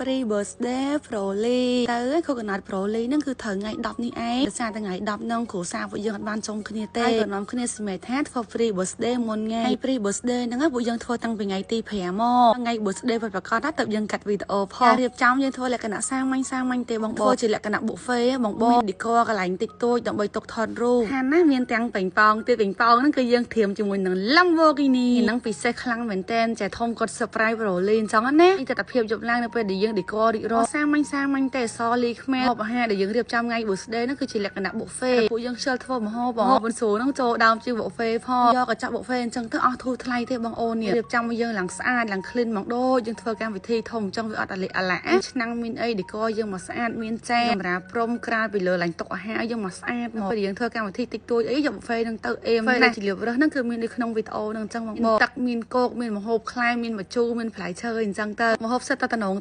Happy birthday Broly ទៅ coconut Broly ហ្នឹងគឺត្រូវថ្ងៃ10នេះឯងដោយសារតែថ្ងៃ10ហ្នឹងគ្រូសាពួកយើងអត់បានចុងគ្នាទេហើយក៏នាំគ្នាសម្រេចថាធ្វើ free birthday មុនថ្ងៃ free birthday ហ្នឹងពួកយើងធ្វើតាំងពីថ្ងៃទី5មកថ្ងៃ birthday ពិតប្រាកដទៅយើងកាត់វីដេអូផងរៀបចំយើងធ្វើលក្ខណៈសាមញ្ញទេបងធ្វើជាលក្ខណៈ buffet បង decor កន្លែងតិចតួចដើម្បីទុកថតរូបហានណាមានទាំងប៉េងប៉ោងទៀតប៉េងប៉ោងហ្នឹងគឺយើងត្រៀមជាមួយនឹង Lamborghini ហ្នឹងពិសេសខ្លាំងមែនតើចាធំគាត់ surprise Broly អញ្ចឹងណានេះតែភាពយប់ឡើងនៅពេលដែលយើង decor រីករាល់សាមញ្ញតែសលីខ្មែរអាហារដែលយើងរៀបចំថ្ងៃ birthday ហ្នឹងគឺជាលក្ខណៈ buffet ពួកយើងខ្ជិលធ្វើម្ហូបមិនស្រួលហ្នឹងចូលដើមជា buffet ផងយកកញ្ចក់ buffet អញ្ចឹងទៅអស់ធូរថ្លៃទេបងអូននេះរៀបចំឲ្យយើងឡើងស្អាតឡើង clean មកដូចយើងធ្វើកម្មវិធីធំអញ្ចឹងវាអត់អាឡិអាឡាឆ្នាំងមានអី decor យើងមកស្អាតមានចានកាមេរ៉ាព្រំក្រាលពីលើឡើងតុអាហារយើងមកស្អាតមកពេលយើងធ្វើកម្មវិធីតិចតួចអីយក buffet ហ្នឹងទៅអេមតែជាលៀបរើសហ្នឹងគឺមាននៅក្នុងវីដេអូហ្នឹងអញ្ចឹងបងទឹកមានគោកមានម្ហូបខ្លែមានម្ជូរមានផ្លែឈើអញ្ចឹងទៅម្ហូបសិតតែតំណង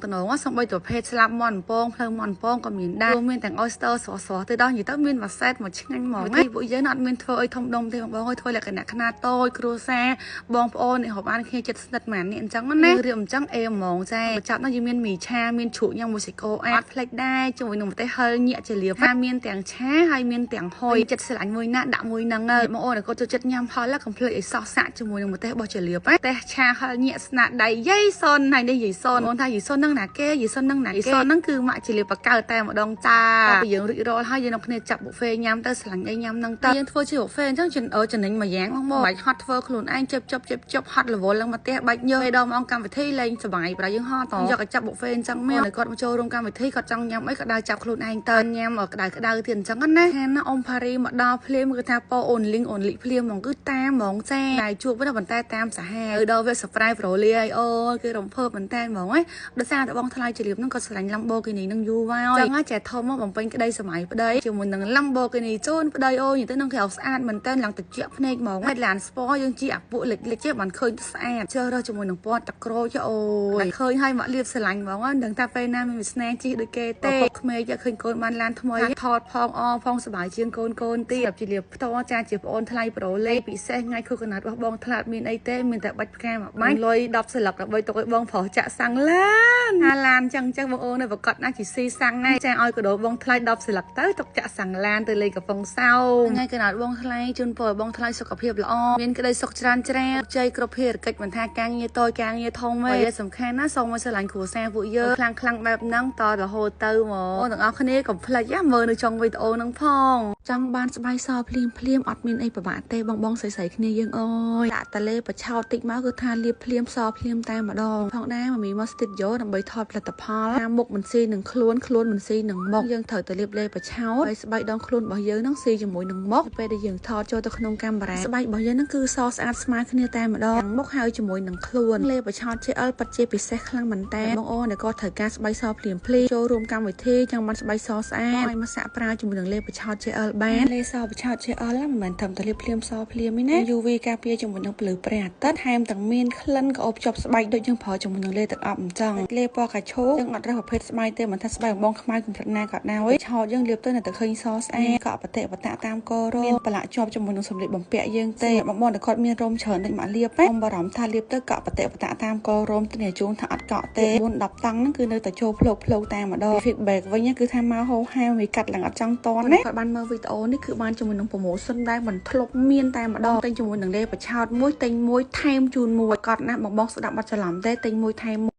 សំបីប្រភេទស្លាប់មាន់ពងផ្លូវមាន់ពងក៏មានដែរមានទាំង oyster ស្រស់ទៅដល់និយាយទៅមានមួយសែតមួយឆ្ងាញ់ហ្មងវិធីពួកយើងអត់មានធ្វើអីធំដុំទេបងឲ្យធ្វើលក្ខណៈខ្នាតតូចគ្រួសារបងប្អូននេះរាប់អានគ្នាចិត្តស្និទ្ធម៉ាននេះអញ្ចឹងណារៀបអញ្ចឹងអេហ្មងចាបញ្ចប់នោះយើងមានមីឆាមានជ្រក់ញ៉ាំមួយសាច់គោអត់ផ្លេចដែរជាមួយនឹងម្ទេសហិលញាក់ជាលាបថាមានទាំងឆាហើយមានទាំងហុយចិត្តស្រឡាញ់មួយណាដាក់មួយហ្នឹងបងអូនគាត់ចូលចិត្តញ៉ាំហិលកុំភ្លេចឲ្យសោះសាក់ជាមួយនឹងម្ទេសបោះជាលាបតែឆាហិលញាក់ស្នាដៃយាយសុនហើយនេះយាយសុនអូនថាយាយសុនហ្នឹងណាគេយាយសុនហ្នឹងណាគេហ្នឹងគឺម៉ាក់ជាលាបបកើតែម្ដងចាពេលយើងរីករាល់ហើយយើងនាំគ្នាចាប់ buffet ញ៉ាំទៅស្រឡាញ់អីញ៉ាំហ្នឹងទៅយើងធ្វើជា buffet អញ្ចឹងចំណេញមួយយ៉ាងមកបាច់ហត់ធ្វើខ្លួនឯងជិបហត់រវល់ឡើងមកផ្ទះបាច់ញើសដល់ម៉ោងកម្មវិធីលេងសប្បាយប្រហែលយើងហត់តយកកញ្ចប់ buffet អញ្ចឹងមកគាត់មកចូលរួមកម្មវិធីគាត់ចង់ញ៉ាំអីក៏ដើរចាប់ខ្លួនឯងទៅញ៉ាំក្តៅទៀតអញ្ចឹងណាខានណាអ៊ំផារីមកដល់ភ្លាមគឺថាប៉អូនលីងភ្លាមហ្មងគឺតាមហ្មងចាតែជួបវិញប៉ុន្តែតាមសាហាវដល់វា surprise Broly ហើយអូគេរំភើបមែនតើហ្មងដោយសារតែបងថ្លៃជាលៀបហ្នឹងគាត់ស្រឡាញ់ Lamborghini ហ្នឹងយូរមកចឹងចែធំមកបំពេញក្តីសម័យប្តីជាមួយនឹង Lamborghini ជូនប្តីអូយទៅនឹងក្រៅស្អាតមែនតើឡើងតិចភ្នែកហ្មងហើយឡាន sport យើងជាអាពួកលិចទេបានឃើញស្អាតជើរើសជាមួយនឹងពណ៌ទឹកក្រូចអូយឃើញហើយមកលៀបស្រឡាញ់ហ្មងដឹងថាពេលណាមានវាសនាជិះដូចគេទេពុកក្មេងឃើញកូនបានឡានថ្មីថតផងផងសប្បាយជាងកូនទៀតជាលៀបផ្ទាល់ចាជាប្អូនថ្លៃ Broly ពិសេសថ្ងៃ coconut របស់បងថ្លាតមានអីទេមានតែបាច់ផ្កាមួយបាច់លុយ10ស្លឹកដើម្បីទុកឲ្យបងប្រុសចាក់សាំងឡានឡានចឹងបងអូននៅប្រកាសណាជាស៊ីសាំងណាចាឲ្យកដោបងថ្លៃ10ស្លឹកទៅទុកចាក់សាំងឡានទៅលេងកំពង់សោមថ្ងៃកណ្ដាលបងថ្លៃជូនពរបងថ្លៃសុខភាពល្អមានក្តីសុខច្រើនជ័យគ្រប់ភារកិច្ចមិនថាការងារតូចការងារធំទេវាសំខាន់ណាសូមឲ្យស្រឡាញ់គ្រួសារពួកយើងខ្លាំងបែបហ្នឹងតរហូតទៅមកបងទាំងអស់គ្នាកុំភ្លេចមើលនៅtrongវីដេអូហ្នឹងផងចង់បានស្បែកសភ្លាមអត់មានអីពិបាកទេបងស្រីគ្នាយើងអើយដាក់តលេបឆោតតិចមកគឺថាលាបភ្លាមសភ្លាមតែម្ដងផងដែរមមីមកស្ទីឌីយ៉ូដើម្បីថតផលិតផលថាមុខមិនស៊ីនឹងខ្លួនមិនស៊ីនឹងមុខយើងត្រូវតែលាបលេបឆោតហើយស្បែកដងខ្លួនរបស់យើងហ្នឹងស៊ីជាមួយនឹងមុខពេលដែលយើងថតចូលទៅក្នុងកាមេរ៉ាស្បែករបស់យើងហ្នឹងគឺសស្អាតស្មើគ្នាតែម្ដងមុខហើយជាមួយនឹងខ្លួនលេបឆោត JL ពិតជាពិសេសខ្លាំងមែនតើបងអូនក៏ត្រូវការស្បែកសភ្លាមចូលរួមកម្មវិធីចង់បានស្បែកសស្អាតឲ្យមកសាក់ប្រើជាមួយនឹងលេបឆោត JL បានលេសបឆោត JL មិនមែនត្រឹមតែលាបភ្លាមសភ្លាមទេណា UV ការពារជាមួយនឹងពន្លឺព្រះអាទិត្យថែមទាំងមានក្លិនក៏អូបជាប់ស្បែកដូចយើងប្រើជាមួយនឹងលេទឹកអប់អញ្ចឹងលេពណ៌កាឈូយើងអត់រើសប្រភេទស្បែកទេមិនថាស្បែកបងខ្មៅកំព្រិតណាក៏ដោយឆោតយើងលាបទៅនៅតែឃើញសស្អាតក៏បតិបតៈតាមករោមប្រឡាក់ជាប់ជាមួយនឹងសម្លៀកបំពាក់យើងទេបងតែគាត់មានរោមច្រើនតិចមកលាបខ្ញុំបារម្ភថាលាបទៅក៏បតិបតៈតាមករោមទៅជូនថាអត់កក់ទេ4 10តង់ហ្នឹងគឺនៅតែចូលផ្លោកតែម្ដង feedback វិញគឺថាមកហោហាវវាកាត់ឡើងអត់ចង់តន់ណាគាត់បានមើលវីដេអូនេះគឺបានជាមួយនឹង promotion ដែរមិនធ្លុបមានតែម្ដងតែជាមួយនឹងលេបឆោតមួយទិញមួយថែមជូនមួយគាត់ណាបងស្ដាប់បាត់ច្រឡំទេទិញមួយថែម